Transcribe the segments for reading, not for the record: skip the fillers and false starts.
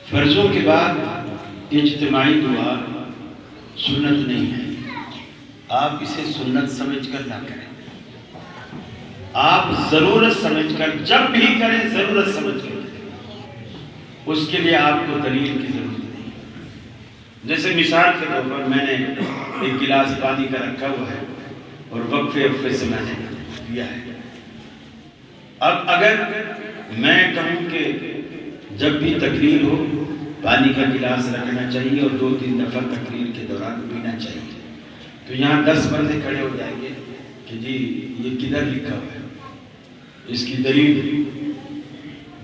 فرضوں کے بعد اجتماعی دعا سنت نہیں ہے، آپ اسے سنت سمجھ کر نہ کریں، آپ ضرورت سمجھ کر جب بھی کریں ضرورت سمجھ کر کریں، اس کے لیے آپ کو دلیل کی ضرورت نہیں۔ جیسے مثال کے طور پر میں نے ایک گلاس پانی کا رکھا ہوا ہے اور وقفے سے میں نے پیا ہے۔ اب اگر میں کہوں کہ جب بھی تقریر ہو پانی کا گلاس رکھنا چاہیے اور 2-3 دفعہ تقریر کے دوران پینا چاہیے، تو یہاں 10 بندے کھڑے ہو جائیں گے کہ جی یہ کدھر لکھا ہوا ہے، اس کی دلیل۔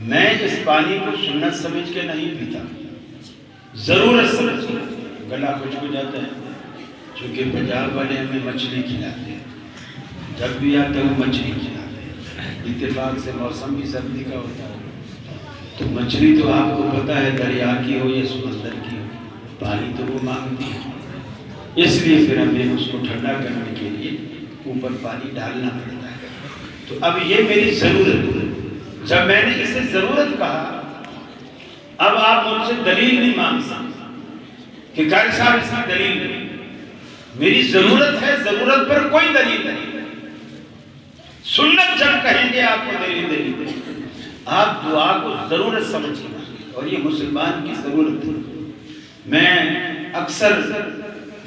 میں اس پانی کو سنت سمجھ کے نہیں پیتا، ضرورت سمجھ کے۔ گلا خشک ہو جاتا ہے، چونکہ پنجاب والے ہمیں مچھلی کھلاتے ہیں، جب بھی آتے ہیں وہ مچھلی کھلاتے ہیں، اتفاق سے موسم بھی سردی کا ہوتا ہے، تو مچھلی تو آپ کو پتہ ہے دریا کی ہو یا سمندر کی ہو، پانی تو وہ مانگتی ہے، اس لیے پھر ہمیں اس کو ٹھنڈا کرنے کے لیے اوپر پانی ڈالنا پڑتا ہے۔ تو اب یہ میری ضرورت ہے، جب میں نے اسے ضرورت کہا، اب آپ مجھ سے دلیل نہیں مانگ سکتے کہ قاری صاحب اس کی دلیل نہیں، میری ضرورت ہے، ضرورت پر کوئی دلیل نہیں۔ سنت جب کہیں گے آپ کو دلیل دیں گے، آپ دعا کو ضرورت سمجھ کے مانگیں، اور یہ مسلمان کی ضرورت ہے۔ میں اکثر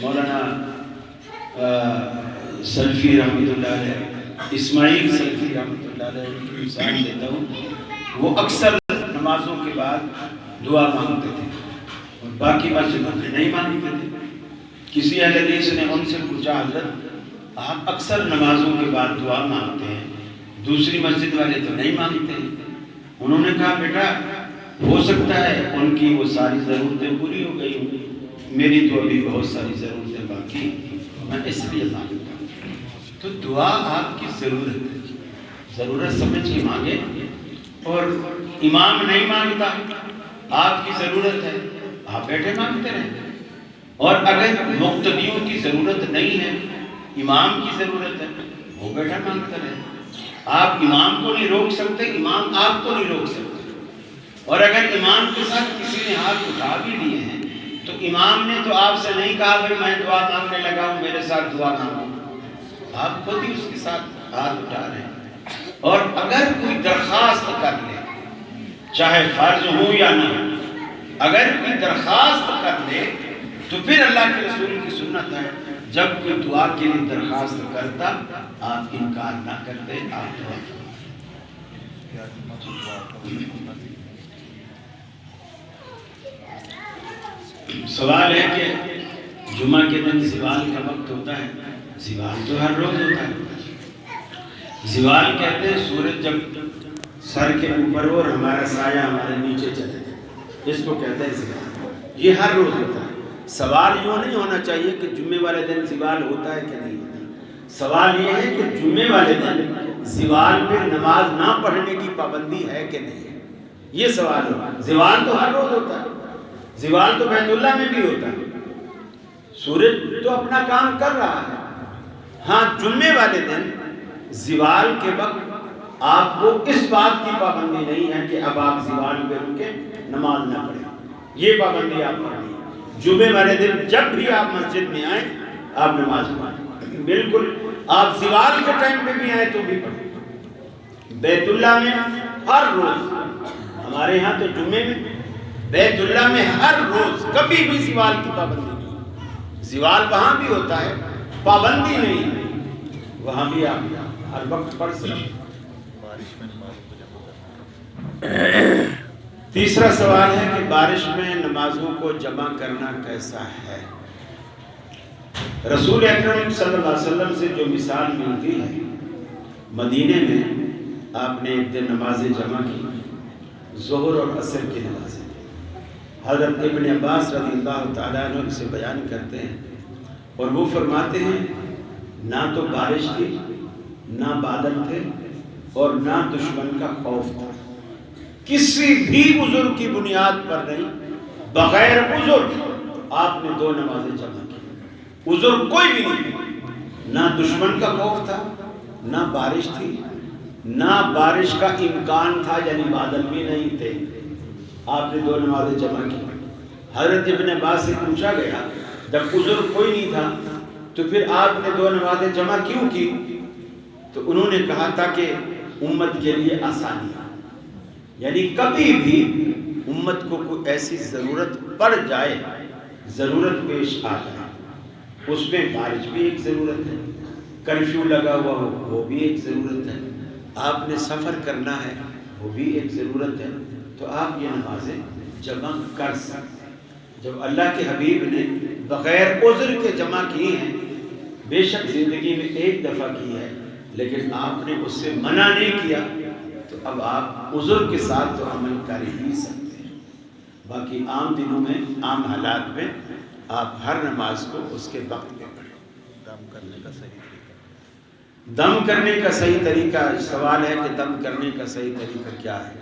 مولانا سلفی رحمۃ اللہ علیہ، اسماعیل سلفی رحمۃ اللہ علیہ ان کی مثال دیتا ہوں، وہ اکثر نمازوں کے بعد دعا مانگتے تھے اور باقی مسجدوں میں نہیں مانگتے تھے۔ کسی اہل حدیث نے ان سے پوچھا، حضرت آپ اکثر نمازوں کے بعد دعا مانگتے ہیں، دوسری مسجد والے تو نہیں مانگتے ہیں؟ انہوں نے کہا بیٹا ہو سکتا ہے ان کی وہ ساری ضرورتیں پوری ہو گئی ہوں، میری تو ابھی بہت ساری ضرورتیں باقی ہیں، میں اس لیے مانگتا ہوں۔ تو دعا آپ کی ضرورت ہے، ضرورت سمجھ کے مانگے، اور امام نہیں مانگتا، آپ کی ضرورت ہے، آپ بیٹھے مانگتے رہیں۔ اور اگر مقتدیوں کی ضرورت نہیں ہے، امام کی ضرورت ہے، وہ بیٹھا مانگتا رہے۔ آپ امام کو نہیں روک سکتے، امام آپ کو نہیں روک سکتے، اور اگر امام کے ساتھ کسی نے ہاتھ اٹھا بھی لیے ہیں تو امام نے تو آپ سے نہیں کہا بھائی میں دعا مانگنے لگا ہوں میرے ساتھ دعا مانگو، آپ خود ہی اس کے ساتھ ہاتھ اٹھا رہے ہیں۔ اور اگر کوئی درخواست کر لے، چاہے فرض ہو یا نہ ہو، اگر کوئی درخواست کر لے تو پھر اللہ کے رسول کی سنت ہے جب کوئی دعا کے لیے درخواست کرتا آپ انکار نہ کرتے، آپ دعا سوال ہے کہ جمعہ کے دن زوال کا وقت ہوتا ہے، زوال تو ہر روز ہوتا ہے۔ زوال کہتے ہیں سورج جب سر کے اوپر ہو اور ہمارا سایہ ہمارے نیچے چلے جائے، اس کو کہتے ہیں زوال، یہ ہر روز ہوتا ہے۔ سوال یوں نہیں ہونا چاہیے کہ جمعے والے دن زوال ہوتا ہے کہ نہیں ہوتا، سوال یہ ہے کہ جمعے والے دن زوال پہ نماز نہ پڑھنے کی پابندی ہے کہ نہیں ہے، یہ سوال ہے۔ زوال تو ہر روز ہوتا ہے، زوال تو بیت اللہ میں بھی ہوتا ہے، سورج تو اپنا کام کر رہا ہے۔ ہاں جمعے والے دن زوال کے وقت آپ کو اس بات کی پابندی نہیں ہے کہ اب آپ زوال پہ رکے نماز نہ پڑھیں، یہ پابندی آپ پر نہیں۔ جمعے والے دن جب بھی آپ مسجد میں آئیں آپ نماز پڑھیں، بالکل آپ زوال کے ٹائم پہ بھی آئیں تو بھی پڑھیں۔ بیت اللہ میں ہر روز، ہمارے ہاں تو جمعے میں، بیت اللہ میں ہر روز کبھی بھی زوال کی پابندی نہیں، زوال وہاں بھی ہوتا ہے، پابندی نہیں ہے، وہاں بھی آپ ہر وقت پڑھ سکتے۔ تیسرا سوال ہے کہ بارش میں نمازوں کو جمع کرنا کیسا ہے؟ رسول اکرم صلی اللہ علیہ وسلم سے جو مثال ملتی ہے، مدینے میں آپ نے ایک دن نمازیں جمع کی، ظہر اور عصر کی نمازیں۔ حضرت ابن عباس رضی اللہ تعالیٰ عنہ سے بیان کرتے ہیں، اور وہ فرماتے ہیں نہ تو بارش تھی، نہ بادل تھے، اور نہ دشمن کا خوف تھا، کسی بھی عذر کی بنیاد پر نہیں، بغیر عذر آپ نے 2 نمازیں جمع کی، عذر کوئی بھی نہیں، نہ دشمن کا خوف تھا، نہ بارش تھی، نہ بارش کا امکان تھا، یعنی بادل بھی نہیں تھے، آپ نے 2 نمازیں جمع کی۔ حضرت ابن عباس سے پوچھا گیا جب عذر کوئی نہیں تھا تو پھر آپ نے 2 نمازیں جمع کیوں کی؟ تو انہوں نے کہا تاکہ امت کے لیے آسانی ہو، یعنی کبھی بھی امت کو کوئی ایسی ضرورت پڑ جائے، ضرورت پیش آ جائے، اس میں بارش بھی ایک ضرورت ہے، کرفیو لگا ہوا ہو وہ بھی ایک ضرورت ہے، آپ نے سفر کرنا ہے وہ بھی ایک ضرورت ہے، تو آپ یہ نمازیں جمع کر سکتے ہیں۔ جب اللہ کے حبیب نے بغیر عذر کے جمع کی ہیں، بے شک زندگی میں ایک دفعہ کی ہے لیکن آپ نے اس سے منع نہیں کیا، تو اب آپ عذر کے ساتھ تو عمل کر ہی سکتے ہیں۔ باقی عام دنوں میں، عام حالات میں آپ ہر نماز کو اس کے وقت پہ پڑھیں۔ دم کرنے کا صحیح طریقہ، دم کرنے کا صحیح طریقہ، سوال ہے کہ دم کرنے کا صحیح طریقہ کیا ہے؟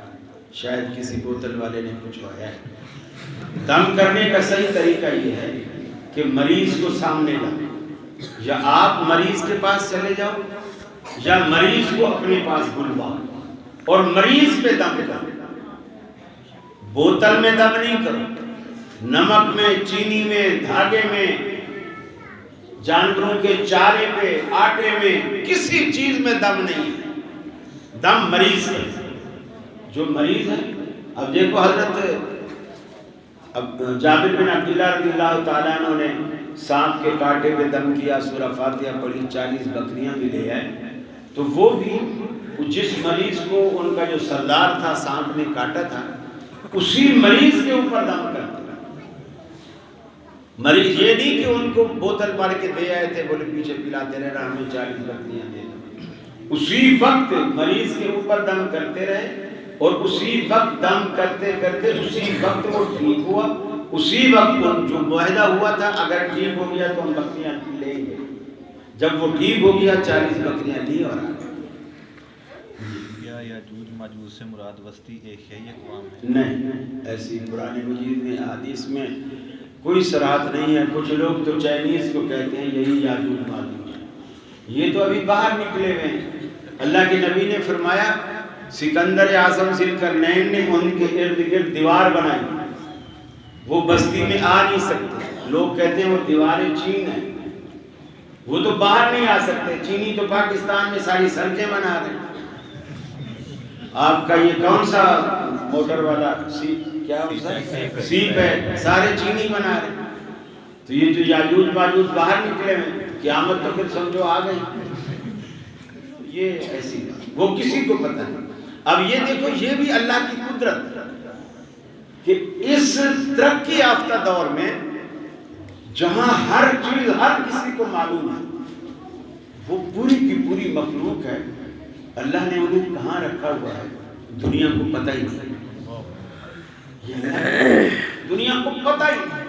شاید کسی بوتل والے نے پوچھوایا ہے۔ دم کرنے کا صحیح طریقہ یہ ہے کہ مریض کو سامنے لاؤ، یا آپ مریض کے پاس چلے جاؤ یا مریض کو اپنے پاس بلواؤ اور مریض پہ دم کرو۔ بوتل میں دم نہیں کرو، نمک میں، چینی میں، دھاگے میں، جانوروں کے چارے پہ، آٹے میں، کسی چیز میں دم نہیں ہے۔ دم مریض ہے، جو مریض ہے۔ اب دیکھو حضرت جابر بن عبداللہ رضی اللہ تعالیٰ عنہ نے سانپ کے کانٹے پہ دم کیا، سورہ فاتحہ پڑھی، 40 بکریاں بھی لے آئے، تو وہ بھی جس مریض کو ان کا جو سردار تھا سانپ نے کاٹا تھا، اسی مریض کے اوپر دم کرتے۔ مریض یہ نہیں کہ ان کو بوتل پاڑ کے دے آئے تھے، بولے پیچھے پلاتے رہنا، ہمیں 40 بکریاں دے دو۔ اسی وقت مریض کے اوپر دم کرتے رہے اور اسی وقت دم کرتے کرتے اسی وقت وہ ٹھیک ہوا، اسی وقت جو معاہدہ ہوا تھا اگر ٹھیک ہو گیا تو ہم بکریاں لیں گے، جب وہ ٹھیک ہو گیا 40 بکریاں لی اور آ گئے۔ یاجوج ماجوج سے مراد وسطی ایشیائی اقوام ہے؟ نہیں، ایسی قرآن مجید میں حدیث میں کوئی صراحت نہیں ہے۔ کچھ لوگ تو چائنیز کو کہتے ہیں یہی یاجوج ماجوج ہے، یہ تو ابھی باہر نکلے ہوئے ہیں۔ اللہ کے نبی نے فرمایا سکندر اعظم ذوالقرنین نے ان کے ارد گرد دیوار بنائی، وہ بستی میں آ نہیں سکتے، لوگ کہتے ہیں وہ دیواریں چین ہیں، وہ تو باہر نہیں آ سکتے۔ چینی تو پاکستان میں ساری سڑکیں بنا رہے ہیں۔ آپ کا یہ کون سا موٹر والا سیپ ہے، سارے چینی بنا رہے ہیں۔ تو یہ جو یاجوج ماجوج باہر نکلے ہیں، قیامت تو پھر سمجھو آ گئی۔ یہ ایسی وہ کسی کو پتہ نہیں۔ اب یہ دیکھو، یہ بھی اللہ کی قدرت کہ اس ترقی یافتہ دور میں جہاں ہر چیز ہر کسی کو معلوم ہے، وہ پوری کی پوری مخلوق ہے، اللہ نے انہیں کہاں رکھا ہوا ہے دنیا کو پتہ ہی نہیں، دنیا کو پتہ ہی نہیں۔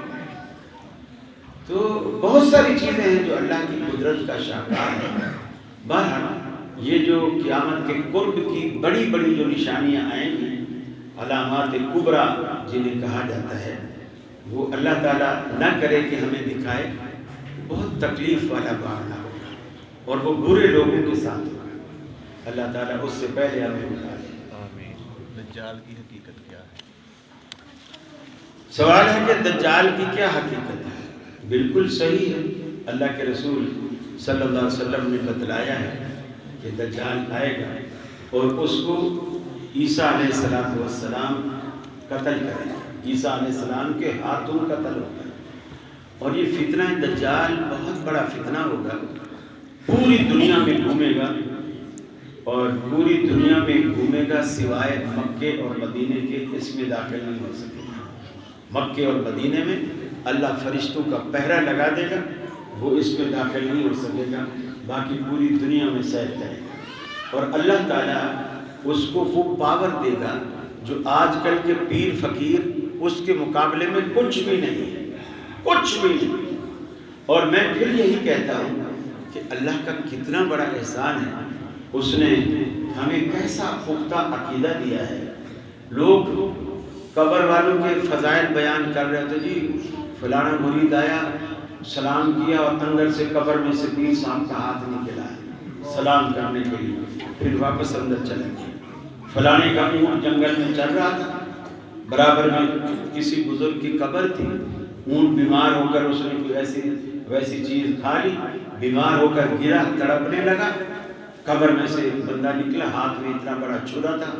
تو بہت ساری چیزیں ہیں جو اللہ کی قدرت کا شاہکار ہے۔ بہرحال یہ جو قیامت کے قرب کی بڑی بڑی جو نشانیاں آئیں گی، علامات کبریٰ جنہیں کہا جاتا ہے، وہ اللہ تعالیٰ نہ کرے کہ ہمیں دکھائے، بہت تکلیف والا معاملہ ہوگا اور وہ برے لوگوں کے ساتھ ہوگا۔ اللہ تعالیٰ اس سے پہلے ہمیں اٹھا لے۔ آمین۔ دجال کی حقیقت کیا ہے؟ سوال ہے کہ دجال کی کیا حقیقت ہے؟ بالکل صحیح ہے، اللہ کے رسول صلی اللہ علیہ وسلم نے بتلایا ہے کہ دجال آئے گا اور اس کو عیسیٰ علیہ السلام قتل کریں گے، عیسیٰ علیہ السلام کے ہاتھوں قتل ہوگا، اور یہ فتنہ دجال بہت بڑا فتنہ ہوگا، پوری دنیا میں گھومے گا اور پوری دنیا میں گھومے گا سوائے مکے اور مدینے کے، اس میں داخل نہیں ہو سکے گا۔ مکے اور مدینے میں اللہ فرشتوں کا پہرا لگا دے گا، وہ اس میں داخل نہیں ہو سکے گا، باقی پوری دنیا میں سیر کرے گا، اور اللہ تعالیٰ اس کو وہ پاور دے گا جو آج کل کے پیر فقیر اس کے مقابلے میں کچھ بھی نہیں ہے، کچھ بھی نہیں۔ اور میں پھر یہی کہتا ہوں کہ اللہ کا کتنا بڑا احسان ہے، اس نے ہمیں کیسا پختہ عقیدہ دیا ہے۔ لوگ قبر والوں کے فضائل بیان کر رہے تھے، جی فلانا مرید آیا، سلام کیا اور اندر سے قبر میں سے پیر صاحب کا ہاتھ نکلا ہے سلام کرنے کے لیے، پھر واپس اندر چلے گئے۔ فلانے کا اونٹ جنگل میں چل رہا تھا، برابر میں کسی بزرگ کی قبر تھی، اونٹ بیمار ہو کر اس نے کوئی ویسی چیز کھا لی، بیمار ہو کر گرا، تڑپنے لگا، قبر میں سے ایک بندہ نکلا، ہاتھ میں اتنا بڑا چھرا تھا،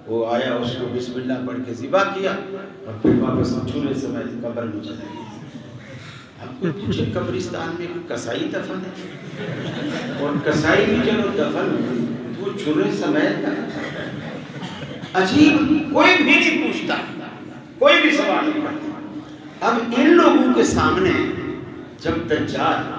وہ آیا، اس کو بسم اللہ پڑھ کے ذبح کیا اور پھر واپس چھرے سمیت قبر میں چلا گیا۔ اب کوئی پوچھے قبرستان میں کسائی دفن ہے، اور کسائی بھی چلو دفن، تو چھرے سمیت عجیب، کوئی بھی نہیں پوچھتا، کوئی بھی سوال نہیں کرتا۔ اب ان لوگوں کے سامنے جب دجال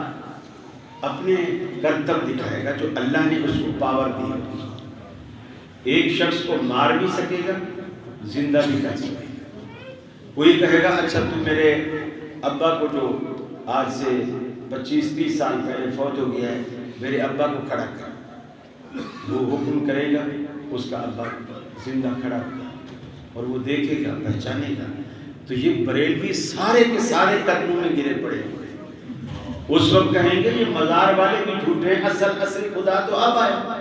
اپنے کرتب دکھائے گا جو اللہ نے اس کو پاور دی ہوگی، ایک شخص کو مار بھی سکے گا، زندہ بھی کر سکے گا۔ کوئی کہے گا اچھا تو میرے ابا کو جو آج سے 25-30 سال پہلے فوت ہو گیا ہے، میرے ابا کو کھڑا کر، وہ حکم کرے گا، اس کا ابا زندہ کھڑا ہوگا اور وہ دیکھے گا، پہچانے گا۔ تو یہ بریلوی سارے کے سارے قدموں میں گرے پڑے ہوئے، اس وقت کہیں گے یہ مزار والے بھی جھوٹے ہیں، اصل خدا تو اب آیا،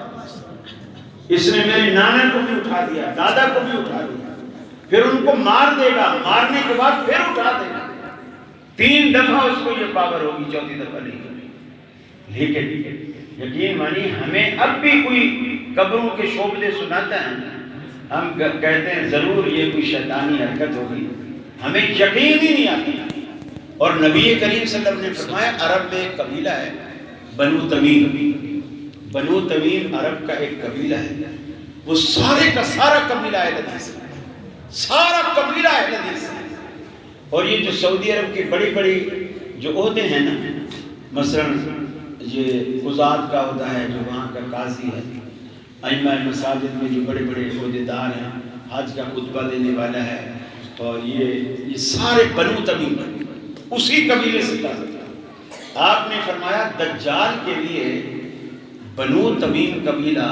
اس نے میرے نانا کو بھی اٹھا دیا، دادا کو بھی اٹھا دیا، پھر ان کو مار دے گا، مارنے کے بعد پھر اٹھا دے گا۔ 3 دفعہ اس کو یہ پاور ہوگی، 4تھی دفعہ نہیں ہوگی۔ لیکن یقین مانی ہمیں اب بھی کوئی قبروں کے شعبدے سناتا ہے، ہم کہتے ہیں ضرور یہ کوئی شیطانی حرکت ہوگی، ہمیں یقین ہی نہیں آتی۔ اور نبی کریم صلی اللہ علیہ وسلم نے فرمایا عرب میں ایک قبیلہ ہے بنو تمیم، بنو تمیم عرب کا ایک قبیلہ ہے، وہ سارے کا سارا قبیلہ اہل حدیث ہے، سارا قبیلہ اہل حدیث ہے۔ اور یہ جو سعودی عرب کی بڑی بڑی جو عہدے ہیں نا، مثلا یہ قضات کا عہدہ ہے جو وہاں کا قاضی ہے، ائمہ مساجد میں جو بڑے بڑے عہدے دار ہیں، حج کا خطبہ دینے والا ہے، اور یہ سارے بنو تمیم اسی قبیلے سے تعلق ہے۔ آپ نے فرمایا دجال کے لیے بنو تمیم قبیلہ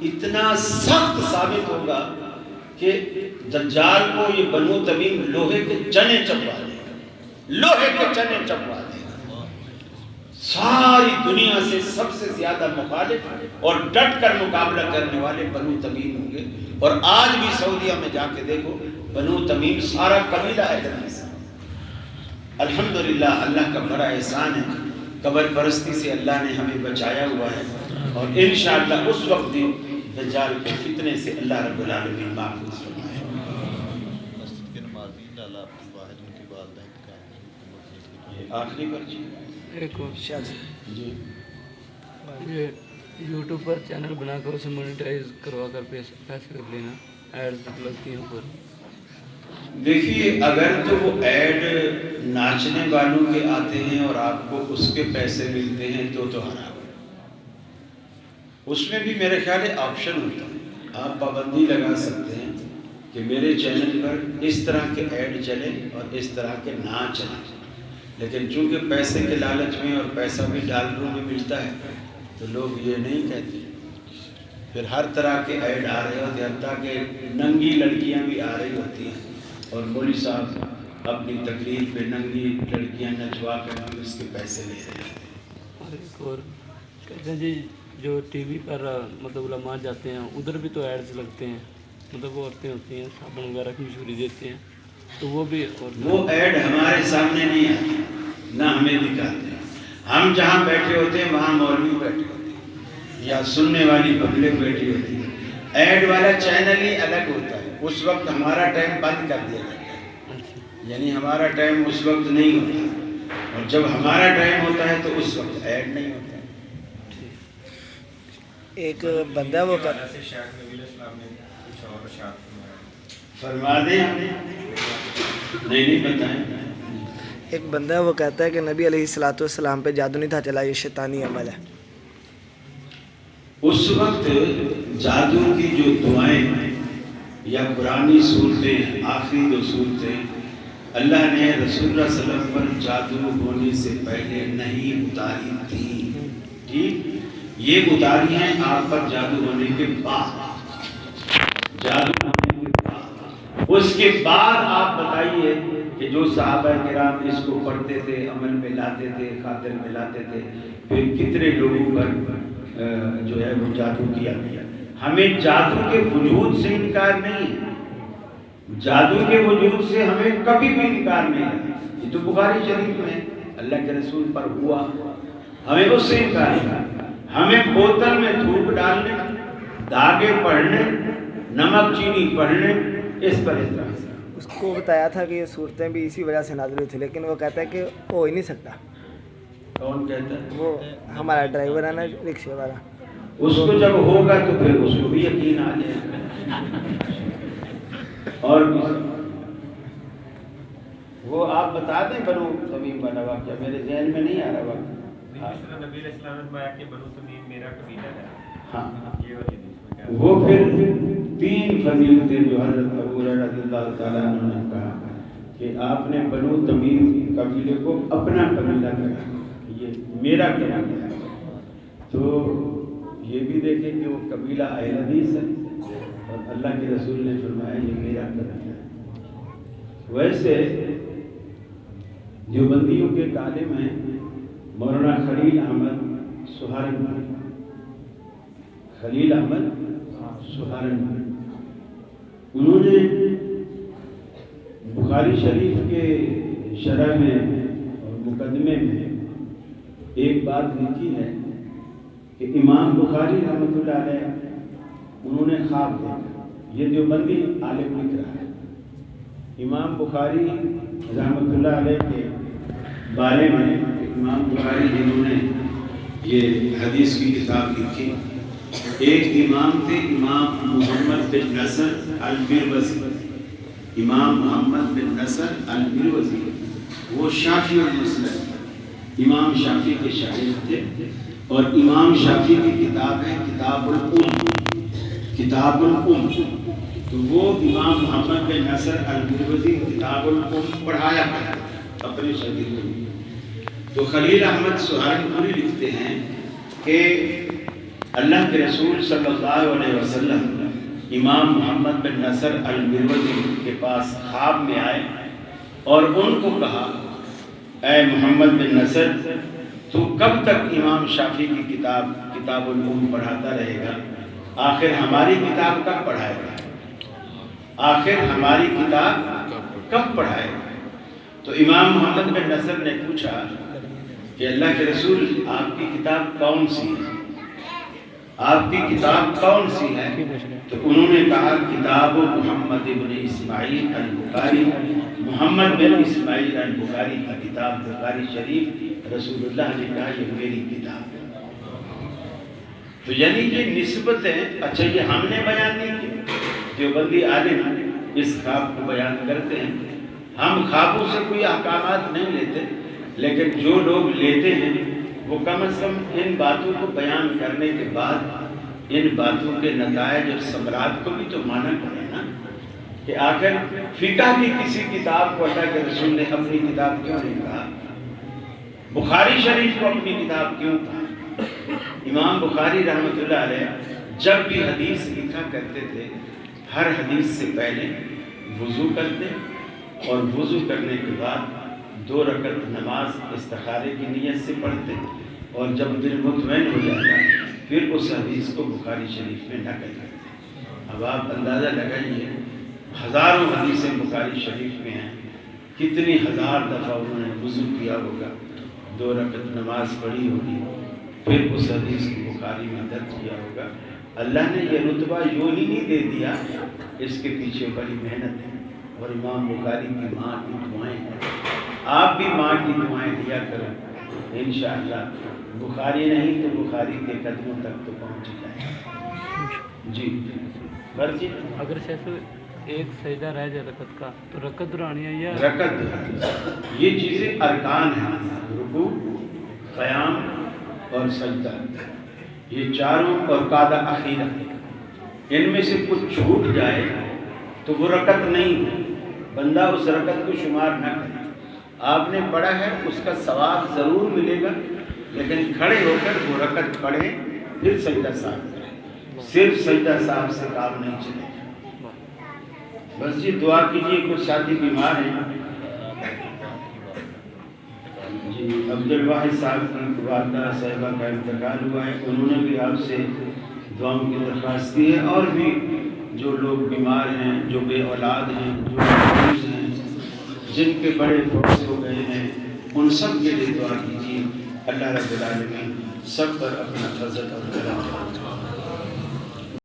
اتنا سخت ثابت ہوگا کہ دجال کو یہ بنو تمیم لوہے کے چنے چبوا دے گا، لوہے کے چنے چبوا دے گا۔ ساری دنیا سے سب سے زیادہ مخالف اور ڈٹ کر مقابلہ کرنے والے بنو تمیم ہوں گے۔ اور آج بھی سعودیہ میں جا کے دیکھو، بنو تمیم سارا قبیلہ ہے حدیث۔ الحمدللہ اللہ کا بڑا احسان ہے، قبر پرستی سے اللہ نے ہمیں بچایا ہوا ہے، اور انشاءاللہ اس وقت بھی دجال کے فتنے سے اللہ رب العالمین محفوظ فرمائے۔ مسجد کے نمازی لالا عبد الواحد ان کے والدین کا ہے، یہ آخری پرچی ایک اور جی، یہ یوٹیوب پر چینل بنا کر اسے مونیٹائز کروا کر پیسے کر لینا، ایڈز لگتی ہیں اوپر۔ دیکھیے اگر تو وہ ایڈ ناچنے والوں کے آتے ہیں اور آپ کو اس کے پیسے ملتے ہیں تو حرام ہے۔ اس میں بھی میرے خیال ہے آپشن ہوتا ہے، آپ پابندی لگا سکتے ہیں کہ میرے چینل پر اس طرح کے ایڈ چلیں اور اس طرح کے نہ چلیں، لیکن چونکہ پیسے کے لالچ میں اور پیسہ بھی ڈالروں میں ملتا ہے تو لوگ یہ نہیں کہتے، پھر ہر طرح کے ایڈ آ رہے ہوتے ہیں، حتیٰ کہ ننگی لڑکیاں بھی آ رہی ہوتی ہیں، اور مولوی صاحب اپنی تقریر پہ ننگی لڑکیاں نچوا کر بھی اس کے پیسے لے رہے ہیں۔ اور ایک اور کہتے ہیں جی جو ٹی وی پر مطلب علماء جاتے ہیں ادھر بھی تو ایڈز لگتے ہیں، مطلب وہ عورتیں ہوتی ہیں صابن وغیرہ کی مشہوری دیتے ہیں، تو وہ بھی وہ ایڈ ہمارے سامنے نہیں آتے، نہ ہمیں دکھاتے ہیں۔ ہم جہاں بیٹھے ہوتے ہیں وہاں مولوی بیٹھے ہوتے ہیں یا سننے والی پبلک بیٹھی ہوتی ہے، ایڈ والا چینل ہی الگ ہوتا ہے، اس وقت ہمارا ٹائم بند کر دیا جاتا ہے، یعنی ہمارا ٹائم اس وقت نہیں ہوتا، اور جب ہمارا ٹائم ہوتا ہے تو اس وقت ایڈ نہیں ہوتا ہے۔ ایک بندہ وہ فرما دیں نہیں بتائیں۔ ایک بندہ وہ کہتا ہے کہ نبی علیہ الصلوۃ والسلام پہ جادو نہیں تھا چلا، یہ شیطانی عمل ہے۔ اس وقت جادو کی جو دعائیں یا قرآنی صورتیں، آخری 2 صورتیں اللہ نے رسول اللہ صلی اللہ علیہ وسلم پر جادو ہونے سے پہلے نہیں اتاری تھی، ٹھیک؟ یہ اتاری ہیں آپ پر جادو ہونے کے بعد، جادو ہونے کے بعد۔ اس کے بعد آپ بتائیے کہ جو صحابہ کرام اس کو پڑھتے تھے، عمل میں لاتے تھے، خاطر میں لاتے تھے، پھر کتنے لوگوں پر جو ہے وہ جادو کیا گیا۔ ہمیں جادو کے وجود سے انکار نہیں ہے، جادو کے وجود سے ہمیں کبھی بھی انکار نہیں ہے۔ یہ تو بخاری شریف میں اللہ کے رسول پر ہوا، ہمیں اس سے انکار نہیں۔ ہمیں بوتل میں تھوک ڈالنے، دھاگے پڑھنے، نمک چینی پڑھنے، اس پر اعتراض ہے۔ اس کو بتایا تھا کہ یہ صورتیں بھی اسی وجہ سے نازل ہوئی تھی، لیکن وہ کہتا ہے کہ ہو ہی نہیں سکتا۔ کون کہتا ہے؟ وہ ہمارا ڈرائیور ہے نا رکشے والا، اس کو جب ہوگا تو پھر اس کو بھی یقین آ جائے گا۔ اور وہ آپ بتا دیں بنو تمیم والا واقعہ، میرے ذہن میں نہیں آ رہا واقعہ۔ نبی علیہ السلام نے فرمایا کہ بنو تمیم میرا قبیلہ ہے۔ ہاں، یہ والی حدیث میں کیا ہے؟ وہ پھر 3 فضیلتیں جو حضرت ابو ہریرہ رضی اللہ تعالیٰ عنہ نے کہا کہ آپ نے بنو تمیم قبیلے کو اپنا قبیلہ کہا، یہ میرا قبیلہ ہے۔ تو یہ بھی دیکھیں کہ وہ قبیلہ اہل حدیث ہے اور اللہ کے رسول نے فرمایا یہ میرا قبیلہ ہے۔ ویسے دیوبندیوں کے عالم ہیں مولانا خلیل احمد سہارنپوری، خلیل احمد سہارنپوری، انہوں نے بخاری شریف کے شرح میں اور مقدمے میں ایک بات لکھی ہے کہ امام بخاری رحمۃ اللہ علیہ انہوں نے خواب دیکھا، یہ دیوبندی عالم لکھ رہا ہے امام بخاری رحمۃ اللہ علیہ کے بارے میں۔ امام بخاری جنہوں نے یہ حدیث کی کتاب لکھی، ایک امام تھے امام محمد بن نصر المروزی، امام محمد بن نصر المروزی، وہ شافعی المسلک، امام شافعی کے شاگرد تھے، اور امام شافعی کی کتاب ہے کتاب الام، کتاب الام، تو وہ امام محمد بن نصر المروزی کتاب الام پڑھایا کرتے اپنے شاگردوں کو۔ تو خلیل احمد سہارنپوری لکھتے ہیں کہ اللہ کے رسول صلی اللہ علیہ وسلم امام محمد بن نصر المروزی کے پاس خواب میں آئے اور ان کو کہا، اے محمد بن نصر، تو کب تک امام شافعی کی کتاب الام پڑھاتا رہے گا؟ آخر ہماری کتاب کب پڑھائے گا؟ آخر ہماری کتاب کب پڑھائے گا؟ تو امام محمد بن نصر نے پوچھا کہ اللہ کے رسول آپ کی کتاب کون سی ہے؟ آپ کی کتاب کون سی ہے؟ تو انہوں نے کہا کتاب محمد بن اسماعیل البخاری، محمد بن اسماعیل البخاری کی کتاب بخاری شریف، رسول اللہ نے کہا یہ میری کتاب ہے۔ تو یعنی یہ نسبتیں، اچھا یہ ہم نے بیان نہیں کی، دیوبندی عالم اس خواب کو بیان کرتے ہیں۔ ہم خوابوں سے کوئی احکامات نہیں لیتے، لیکن جو لوگ لیتے ہیں وہ کم از کم ان باتوں کو بیان کرنے کے بعد ان باتوں کے نتائج اور ثمرات کو بھی تو مانا کریں نا، کہ آخر فقہ کی کسی کتاب کو اللہ کے رسول نے اپنی کتاب کیوں نہیں کہا؟ بخاری شریف کو اپنی کتاب کیوں کہا؟ امام بخاری رحمۃ اللہ علیہ جب بھی حدیث لکھا کرتے تھے، ہر حدیث سے پہلے وضو کرتے اور وضو کرنے کے بعد 2 رکعت نماز استخارے کی نیت سے پڑھتے، اور جب دل مطمئن ہو جاتا پھر اس حدیث کو بخاری شریف میں نقل کرتے۔ اب آپ اندازہ لگائیے، ہزاروں حدیثیں بخاری شریف میں ہیں، کتنی ہزار دفعہ انہوں نے وضو کیا ہوگا، 2 رکعت نماز پڑھی ہوگی، پھر اس حدیث کو بخاری میں درج کیا ہوگا۔ اللہ نے یہ رتبہ یوں ہی نہیں دے دیا، اس کے پیچھے بڑی محنت ہے، اور امام بخاری کی ماں کی دعائیں ہیں۔ آپ بھی ماں کی دعائیں دیا کرو، انشاءاللہ بخاری نہیں تو بخاری کے قدموں تک تو پہنچ جائے۔ جی برجی اگر شیخ ایک سجدہ رہ جائے رکعت کا تو رکعت دہرانی ہے یا رکعت؟ یہ چیزیں ارکان ہیں، رکوع، قیام اور سجدہ، یہ چاروں اور قاعدہ اخیرہ، ان میں سے کچھ چھوٹ جائے تو وہ رکعت نہیں ہے، بندہ اس رکعت کو شمار نہ کرے۔ آپ نے پڑھا ہے اس کا ثواب ضرور ملے گا، لیکن کھڑے ہو کر وہ رکعت پڑھے پھر سجدہ صاحب کرے، صرف سجدہ صاحب سے کام نہیں چلے گا۔ بس جی دعا کیجیے، کچھ ساتھی بیمار ہیں۔ جی عبد الواحد صاحب کی والدہ صاحبہ کا انتقال ہوا ہے، انہوں نے بھی آپ سے دعاؤں کی درخواست کی ہے، اور بھی جو لوگ بیمار ہیں، جو بے اولاد ہیں، جو محفوظ ہیں، جن کے بڑے فوت ہو گئے ہیں، ان سب کے لیے دعا کیجیے۔ اللہ رب العالمین سب پر اپنا فضل اور کرم